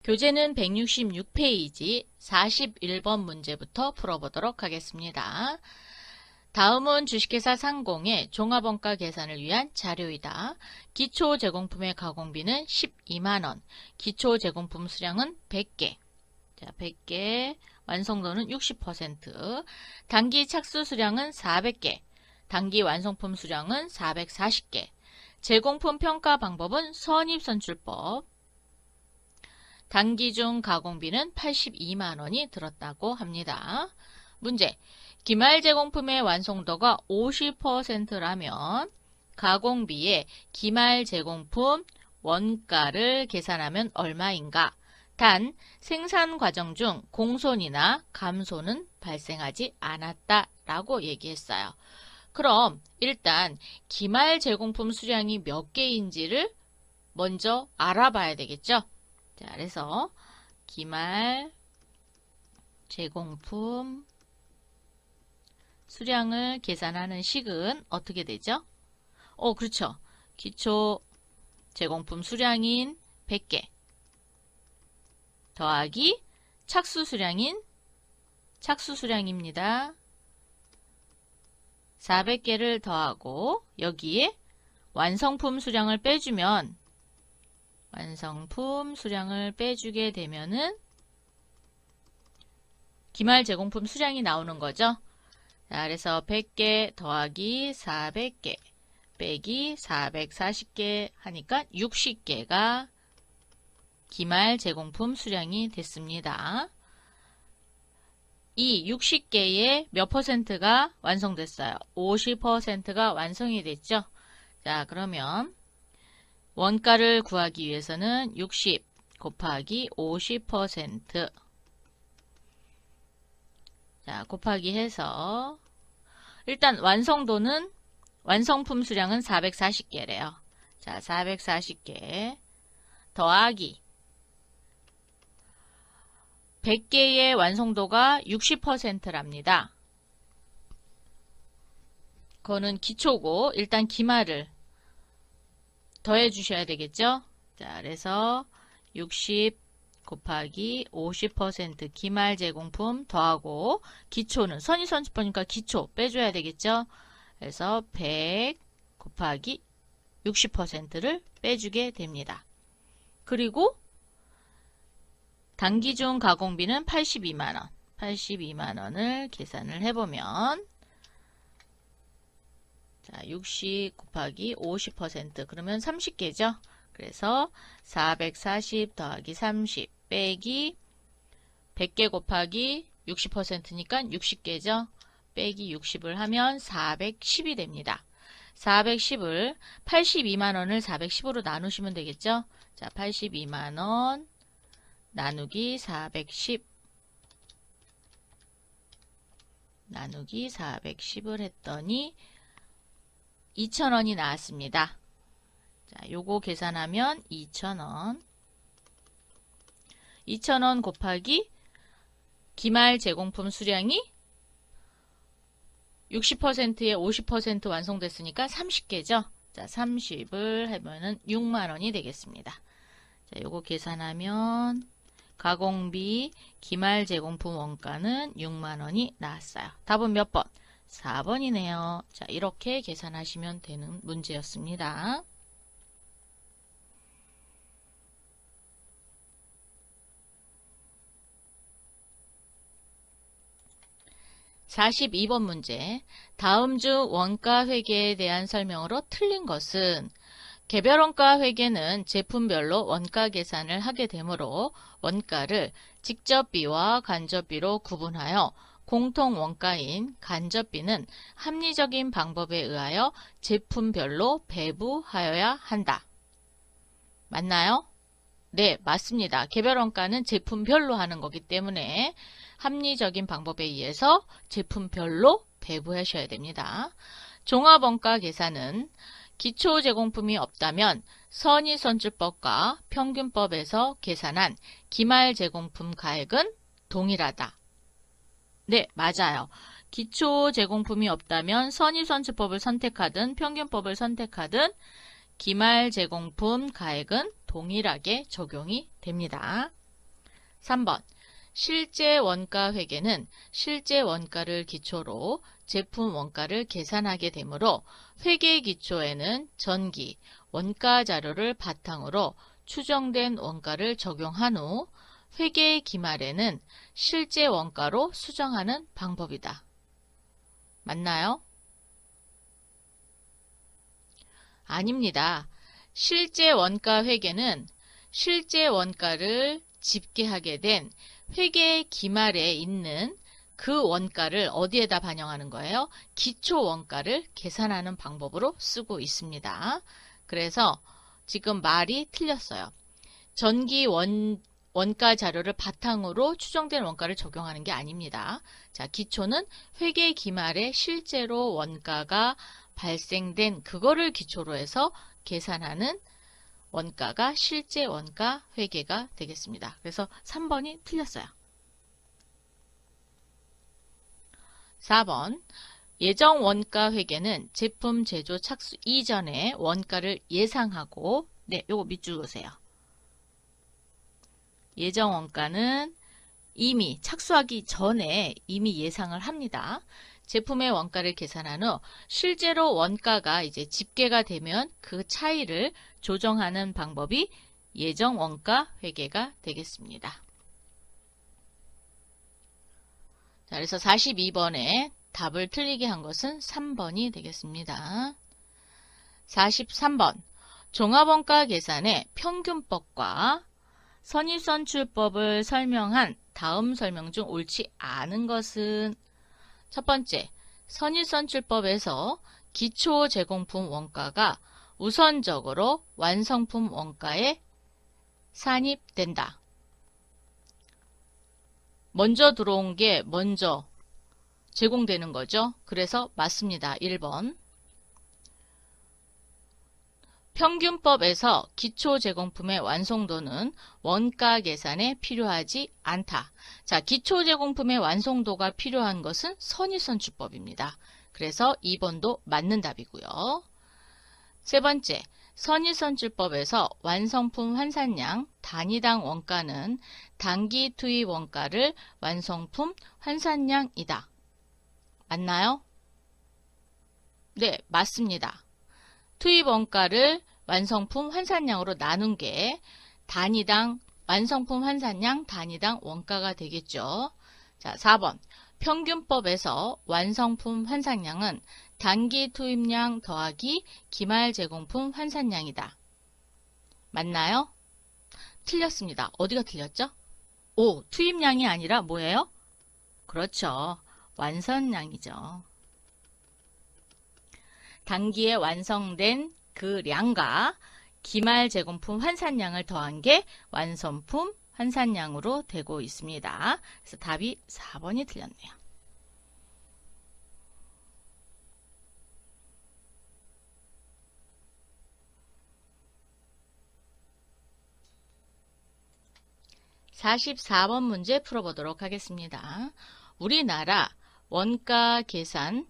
교재는 166페이지 41번 문제부터 풀어보도록 하겠습니다. 다음은 주식회사 상공의 종합원가 계산을 위한 자료이다. 기초 제공품의 가공비는 12만원, 기초 제공품 수량은 100개, 자, 100개, 완성도는 60%, 단기 착수 수량은 400개, 단기 완성품 수량은 440개, 제공품 평가 방법은 선입선출법, 단기 중 가공비는 82만원이 들었다고 합니다. 문제, 기말 제공품의 완성도가 50%라면 가공비의 기말 제공품 원가를 계산하면 얼마인가? 단, 생산 과정 중 공손이나 감손은 발생하지 않았다라고 얘기했어요. 그럼 일단 기말 제공품 수량이 몇 개인지를 먼저 알아봐야 되겠죠? 자, 그래서 기말 제공품 수량을 계산하는 식은 어떻게 되죠? 그렇죠. 기초 제공품 수량인 100개 더하기 착수 수량인 착수 수량입니다. 400개를 더하고 여기에 완성품 수량을 빼주면 완성품 수량을 빼주게 되면은 기말 제공품 수량이 나오는 거죠. 자, 그래서 100개 더하기 400개 빼기 440개 하니까 60개가 기말 제공품 수량이 됐습니다. 이 60개의 몇 퍼센트가 완성됐어요? 50%가 완성이 됐죠. 자, 그러면 원가를 구하기 위해서는 60 곱하기 50% 자, 곱하기 해서 일단 완성도는 완성품 수량은 440개래요. 자, 440개 더하기 100개의 완성도가 60%랍니다. 그거는 기초고 일단 기말을 더해 주셔야 되겠죠? 자, 그래서 60 곱하기 50% 기말 제공품 더하고 기초는 선의선출법이니까 기초 빼줘야 되겠죠? 그래서 100 곱하기 60%를 빼주게 됩니다. 그리고 단기 중 가공비는 82만원, 82만원을 계산을 해보면 자, 60 곱하기 50% 그러면 30개죠. 그래서 440 더하기 30 빼기 100개 곱하기 60%니까 60개죠. 빼기 60을 하면 410이 됩니다. 410을 82만원을 410으로 나누시면 되겠죠. 자, 82만원 나누기 410 나누기 410을 했더니 2,000원이 나왔습니다. 자, 요거 계산하면 2,000원. 2,000원 곱하기 기말 제공품 수량이 60%에 50% 완성됐으니까 30개죠. 자, 30을 하면은 6만원이 되겠습니다. 자, 요거 계산하면 가공비 기말 제공품 원가는 6만원이 나왔어요. 답은 몇 번? 4번이네요. 자, 이렇게 계산하시면 되는 문제였습니다. 42번 문제. 다음 중 원가 회계에 대한 설명으로 틀린 것은 개별 원가 회계는 제품별로 원가 계산을 하게 되므로 원가를 직접비와 간접비로 구분하여 공통 원가인 간접비는 합리적인 방법에 의하여 제품별로 배부하여야 한다. 맞나요? 네, 맞습니다. 개별 원가는 제품별로 하는 거기 때문에 합리적인 방법에 의해서 제품별로 배부하셔야 됩니다. 종합원가 계산은 기초 제공품이 없다면 선의선출법과 평균법에서 계산한 기말 제공품 가액은 동일하다. 네, 맞아요. 기초 제공품이 없다면 선의선출법을 선택하든 평균법을 선택하든 기말 제공품 가액은 동일하게 적용이 됩니다. 3번. 실제 원가 회계는 실제 원가를 기초로 제품 원가를 계산하게 되므로 회계 기초에는 전기, 원가 자료를 바탕으로 추정된 원가를 적용한 후 회계 기말에는 실제 원가로 수정하는 방법이다. 맞나요? 아닙니다. 실제 원가 회계는 실제 원가를 집계하게 된 회계 기말에 있는 그 원가를 어디에다 반영하는 거예요? 기초 원가를 계산하는 방법으로 쓰고 있습니다. 그래서 지금 말이 틀렸어요. 전기 원가 자료를 바탕으로 추정된 원가를 적용하는 게 아닙니다. 자, 기초는 회계 기말에 실제로 원가가 발생된 그거를 기초로 해서 계산하는 원가가 실제 원가 회계가 되겠습니다. 그래서 3번이 틀렸어요. 4번. 예정 원가 회계는 제품 제조 착수 이전에 원가를 예상하고, 네, 요거 밑줄 그으세요. 예정 원가는 이미 착수하기 전에 이미 예상을 합니다. 제품의 원가를 계산한 후 실제로 원가가 이제 집계가 되면 그 차이를 조정하는 방법이 예정 원가 회계가 되겠습니다. 자, 그래서 42번에 답을 틀리게 한 것은 3번이 되겠습니다. 43번. 종합원가 계산의 평균법과 선입선출법을 설명한 다음 설명 중 옳지 않은 것은? 첫 번째, 선입선출법에서 기초 제공품 원가가 우선적으로 완성품 원가에 산입된다. 먼저 들어온 게 먼저 제공되는 거죠. 그래서 맞습니다. 1번. 평균법에서 기초 제공품의 완성도는 원가 계산에 필요하지 않다. 자, 기초 제공품의 완성도가 필요한 것은 선입선출법입니다. 그래서 2번도 맞는 답이고요. 세 번째, 선입선출법에서 완성품 환산량 단위당 원가는 단기 투입 원가를 완성품 환산량이다. 맞나요? 네, 맞습니다. 투입 원가를 완성품 환산량으로 나눈 게 단위당 완성품 환산량 단위당 원가가 되겠죠. 자, 4번. 평균법에서 완성품 환산량은 단기 투입량 더하기 기말 제공품 환산량이다. 맞나요? 틀렸습니다. 어디가 틀렸죠? 오, 투입량이 아니라 뭐예요? 그렇죠. 완선량이죠. 단기에 완성된 그 량과 기말 제공품 환산량을 더한 게 완성품 환산량으로 되고 있습니다. 그래서 답이 4번이 틀렸네요. (44번) 문제 풀어보도록 하겠습니다. 우리나라 원가 계산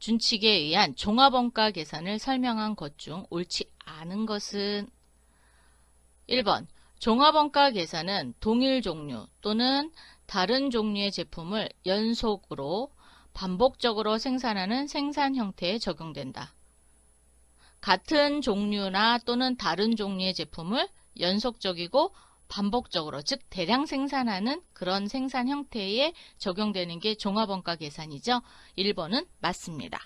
준칙에 의한 종합원가 계산을 설명한 것 중 옳지 않은 것은? 1번. 종합원가 계산은 동일 종류 또는 다른 종류의 제품을 연속으로 반복적으로 생산하는 생산 형태에 적용된다. 같은 종류나 또는 다른 종류의 제품을 연속적이고 반복적으로, 즉 대량 생산하는 그런 생산 형태에 적용되는 게 종합원가 계산이죠. 1번은 맞습니다.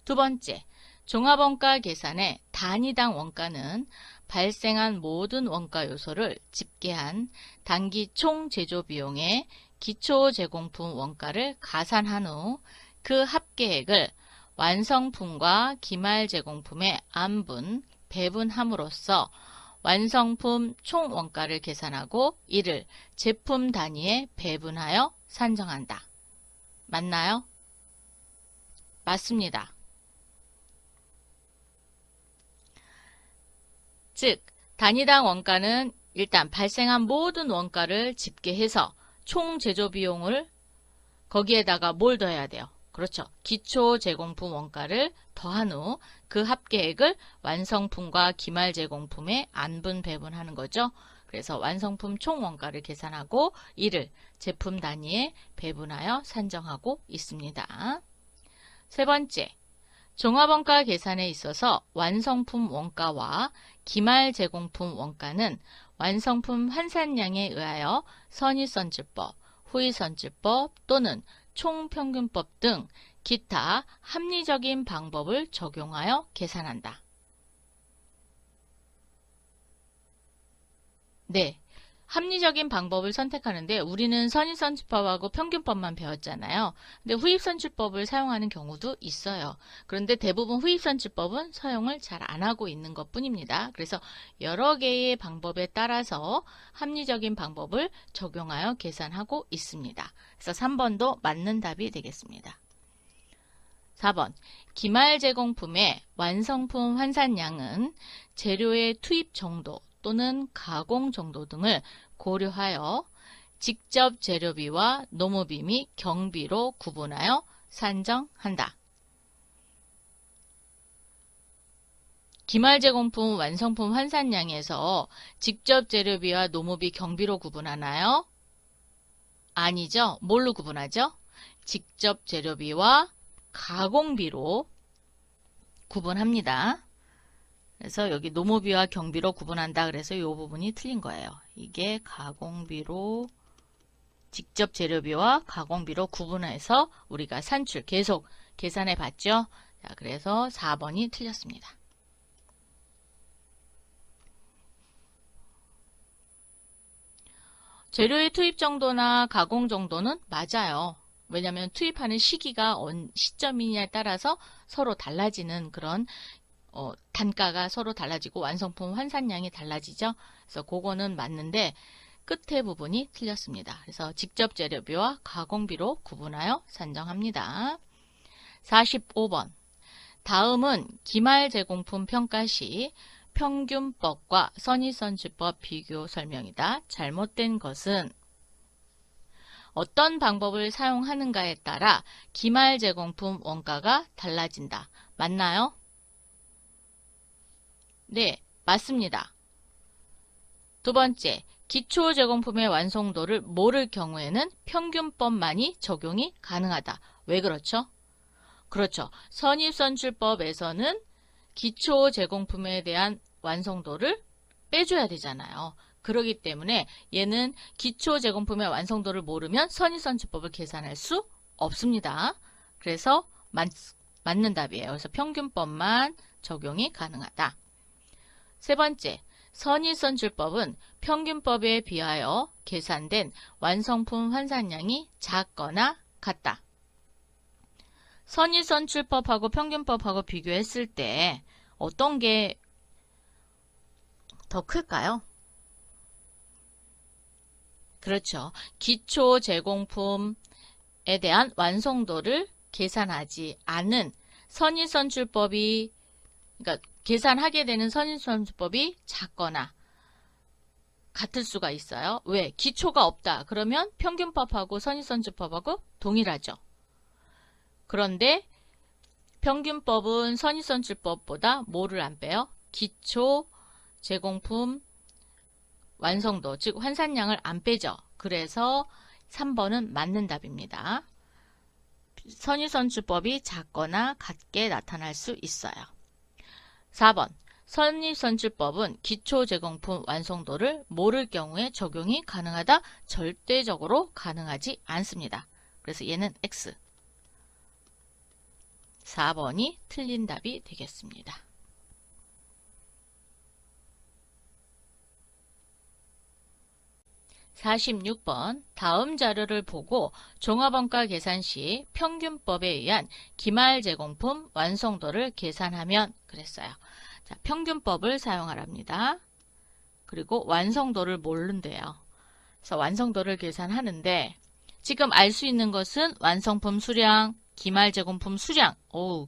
두 번째, 종합원가 계산의 단위당 원가는 발생한 모든 원가 요소를 집계한 단기 총 제조 비용의 기초 제공품 원가를 가산한 후 그 합계액을 완성품과 기말 제공품의 안분, 배분함으로써 완성품 총 원가를 계산하고 이를 제품 단위에 배분하여 산정한다. 맞나요? 맞습니다. 즉, 단위당 원가는 일단 발생한 모든 원가를 집계해서 총 제조 비용을 거기에다가 뭘 더해야 돼요? 그렇죠. 기초 제공품 원가를 더한 후 그 합계액을 완성품과 기말 제공품에 안분 배분하는 거죠. 그래서 완성품 총 원가를 계산하고 이를 제품 단위에 배분하여 산정하고 있습니다. 세 번째, 종합원가 계산에 있어서 완성품 원가와 기말 제공품 원가는 완성품 환산량에 의하여 선의선출법, 후의선출법 또는 총평균법 등 기타 합리적인 방법을 적용하여 계산한다. 네, 합리적인 방법을 선택하는데 우리는 선의선출법하고 평균법만 배웠잖아요. 근데 후입선출법을 사용하는 경우도 있어요. 그런데 대부분 후입선출법은 사용을 잘 안 하고 있는 것 뿐입니다. 그래서 여러 개의 방법에 따라서 합리적인 방법을 적용하여 계산하고 있습니다. 그래서 3번도 맞는 답이 되겠습니다. 4번, 기말 제공품의 완성품 환산량은 재료의 투입 정도 또는 가공 정도 등을 고려하여 직접 재료비와 노무비 및 경비로 구분하여 산정한다. 기말 제공품 완성품 환산량에서 직접 재료비와 노무비 경비로 구분하나요? 아니죠. 뭘로 구분하죠? 직접 재료비와 가공비로 구분합니다. 그래서 여기 노무비와 경비로 구분한다. 그래서 이 부분이 틀린 거예요. 이게 가공비로 직접 재료비와 가공비로 구분해서 우리가 산출 계속 계산해 봤죠. 자, 그래서 4번이 틀렸습니다. 재료의 투입 정도나 가공 정도는 맞아요. 왜냐하면 투입하는 시기가 시점이냐에 따라서 서로 달라지는 그런 단가가 서로 달라지고 완성품 환산량이 달라지죠. 그래서 그거는 맞는데 끝에 부분이 틀렸습니다. 그래서 직접 재료비와 가공비로 구분하여 산정합니다. 45번. 다음은 기말 제공품 평가 시 평균법과 선의선출법 비교 설명이다. 잘못된 것은 어떤 방법을 사용하는가에 따라 기말 제공품 원가가 달라진다. 맞나요? 네, 맞습니다. 두 번째, 기초 제공품의 완성도를 모를 경우에는 평균법만이 적용이 가능하다. 왜 그렇죠? 그렇죠. 선입선출법에서는 기초 제공품에 대한 완성도를 빼줘야 되잖아요. 그렇기 때문에 얘는 기초 제공품의 완성도를 모르면 선입선출법을 계산할 수 없습니다. 그래서 맞는 답이에요. 그래서 평균법만 적용이 가능하다. 세 번째, 선의선출법은 평균법에 비하여 계산된 완성품 환산량이 작거나 같다. 선의선출법하고 평균법하고 비교했을 때 어떤 게 더 클까요? 그렇죠. 기초 제공품에 대한 완성도를 계산하지 않은 선의선출법이, 그러니까 계산하게 되는 선의선출법이 작거나 같을 수가 있어요. 왜? 기초가 없다. 그러면 평균법하고 선의선출법하고 동일하죠. 그런데 평균법은 선의선출법보다 뭐를 안 빼요? 기초 제공품 완성도, 즉 환산량을 안 빼죠. 그래서 3번은 맞는 답입니다. 선의선출법이 작거나 같게 나타날 수 있어요. 4번, 선의선출법은 기초 제공품 완성도를 모를 경우에 적용이 가능하다. 절대적으로 가능하지 않습니다. 그래서 얘는 X. 4번이 틀린 답이 되겠습니다. 46번, 다음 자료를 보고 종합원가 계산 시 평균법에 의한 기말 제공품 완성도를 계산하면 그랬어요. 자, 평균법을 사용하랍니다. 그리고 완성도를 모른대요. 그래서 완성도를 계산하는데 지금 알 수 있는 것은 완성품 수량, 기말 제공품 수량.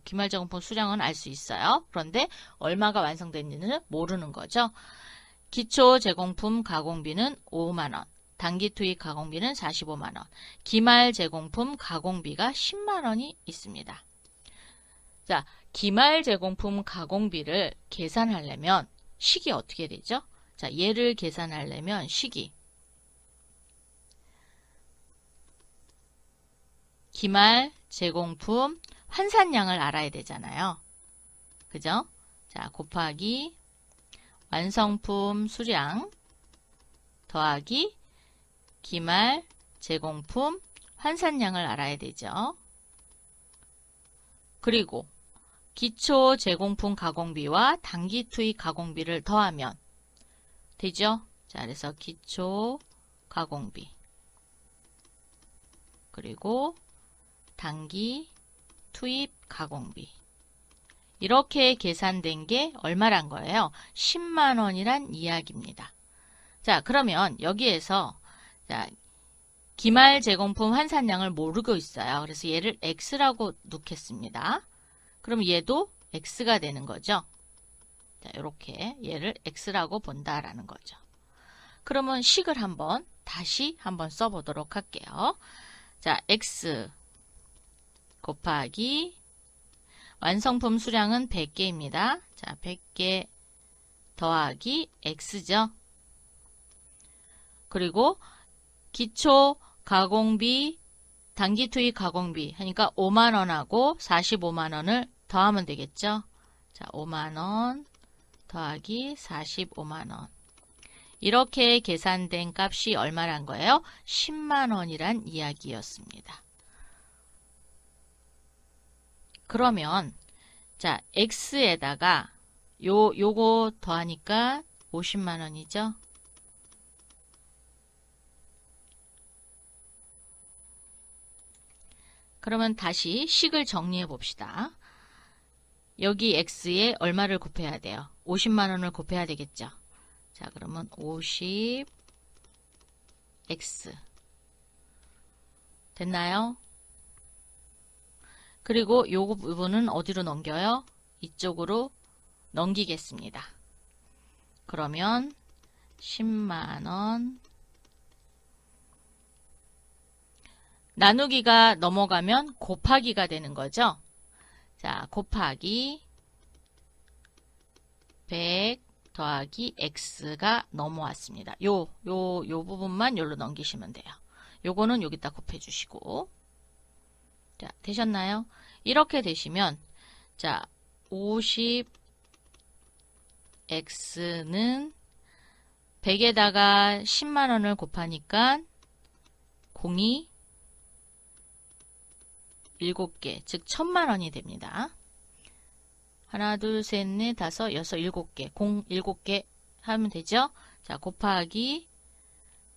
기말 제공품 수량은 알 수 있어요. 그런데 얼마가 완성됐는지는 모르는 거죠. 기초 제공품 가공비는 5만원. 단기 투입 가공비는 45만원, 기말 제공품 가공비가 10만원이 있습니다. 자, 기말 제공품 가공비를 계산하려면 식이 어떻게 되죠? 자, 얘를 계산하려면 식이 기말 제공품 환산량을 알아야 되잖아요. 그죠? 자, 곱하기 완성품 수량 더하기 기말 제공품 환산량을 알아야 되죠. 그리고 기초 제공품 가공비와 단기 투입 가공비를 더하면 되죠? 자, 그래서 기초 가공비 그리고 단기 투입 가공비 이렇게 계산된 게 얼마란 거예요? 10만 원이란 이야기입니다. 자, 그러면 여기에서 자, 기말 제공품 환산량을 모르고 있어요. 그래서 얘를 X라고 놓겠습니다. 그럼 얘도 X가 되는 거죠. 자, 이렇게 얘를 X라고 본다라는 거죠. 그러면 식을 다시 한번 써보도록 할게요. 자, X 곱하기 완성품 수량은 100개입니다. 자, 100개 더하기 X죠. 그리고 기초 가공비, 단기 투입 가공비 하니까 5만원하고 45만원을 더하면 되겠죠. 자, 5만원 더하기 45만원. 이렇게 계산된 값이 얼마란 거예요? 10만원이란 이야기였습니다. 그러면 자, X에다가 요거 더하니까 50만원이죠. 그러면 다시 식을 정리해 봅시다. 여기 X에 얼마를 곱해야 돼요? 50만원을 곱해야 되겠죠. 자, 그러면 50X 됐나요? 그리고 요 부분은 어디로 넘겨요? 이쪽으로 넘기겠습니다. 그러면 10만원 나누기가 넘어가면 곱하기가 되는 거죠. 자, 곱하기 100 더하기 X가 넘어왔습니다. 요 부분만 여기로 넘기시면 돼요. 요거는 여기다 곱해 주시고. 자, 되셨나요? 이렇게 되시면, 자, 50X는 100에다가 10만원을 곱하니까 0이 7개, 즉 1000만원이 됩니다. 하나, 둘, 셋, 넷, 다섯, 여섯, 7개, 7개 하면 되죠? 자, 곱하기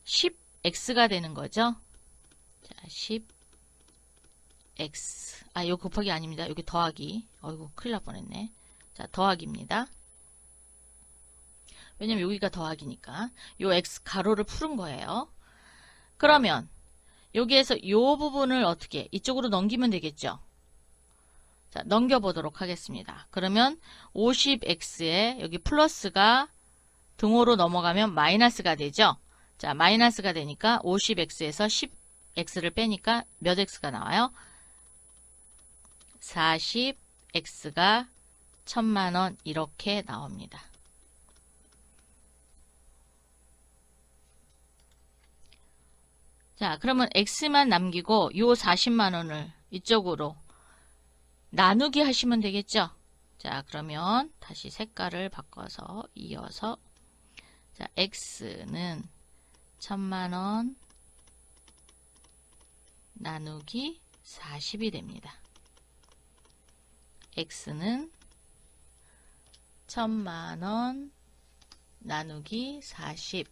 10X가 되는 거죠? 자, 10X. 아, 여기 곱하기 아닙니다. 여기 더하기. 어이구, 큰일 날 뻔했네. 자, 더하기입니다. 왜냐면 여기가 더하기니까. 요 X 가로를 푸른 거예요. 그러면 여기에서 요 부분을 어떻게 이쪽으로 넘기면 되겠죠. 자, 넘겨보도록 하겠습니다. 그러면 50X에 여기 플러스가 등호로 넘어가면 마이너스가 되죠. 자, 마이너스가 되니까 50X에서 10X를 빼니까 몇 X가 나와요? 40X가 1000만원 이렇게 나옵니다. 자, 그러면 X만 남기고 요 40만원을 이쪽으로 나누기 하시면 되겠죠. 자, 그러면 다시 색깔을 바꿔서 이어서 자, X는 1000만원 나누기 40이 됩니다. X는 1000만원 나누기 40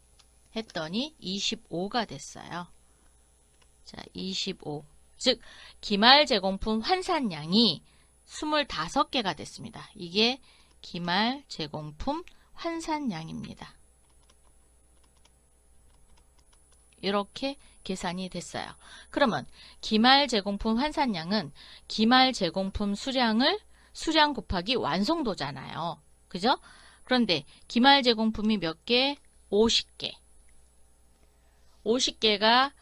했더니 25가 됐어요. 자, 25. 즉, 기말 제공품 환산량이 25개가 됐습니다. 이게 기말 제공품 환산량입니다. 이렇게 계산이 됐어요. 그러면 기말 제공품 환산량은 기말 제공품 수량 곱하기 완성도잖아요. 그죠? 그런데 기말 제공품이 몇 개? 50개. 50개가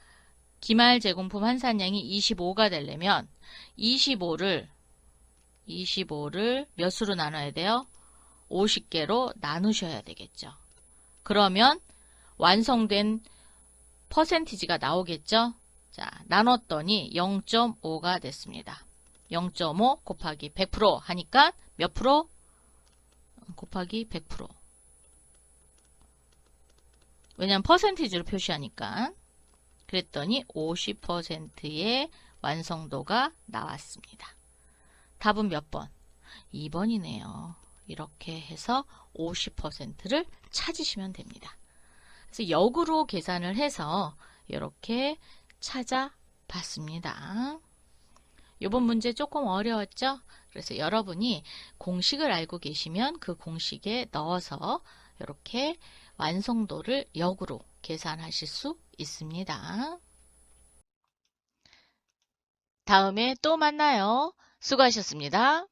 기말 제공품 환산량이 25가 되려면 25를 몇 수로 나눠야 돼요? 50개로 나누셔야 되겠죠. 그러면 완성된 퍼센티지가 나오겠죠? 자, 나눴더니 0.5가 됐습니다. 0.5 곱하기 100% 하니까 몇 프로? 곱하기 100%. 왜냐면 퍼센티지로 표시하니까. 그랬더니 50%의 완성도가 나왔습니다. 답은 몇 번? 2번이네요. 이렇게 해서 50%를 찾으시면 됩니다. 그래서 역으로 계산을 해서 이렇게 찾아봤습니다. 이번 문제 조금 어려웠죠? 그래서 여러분이 공식을 알고 계시면 그 공식에 넣어서 이렇게 완성도를 역으로 계산하실 수 있습니다. 다음에 또 만나요. 수고하셨습니다.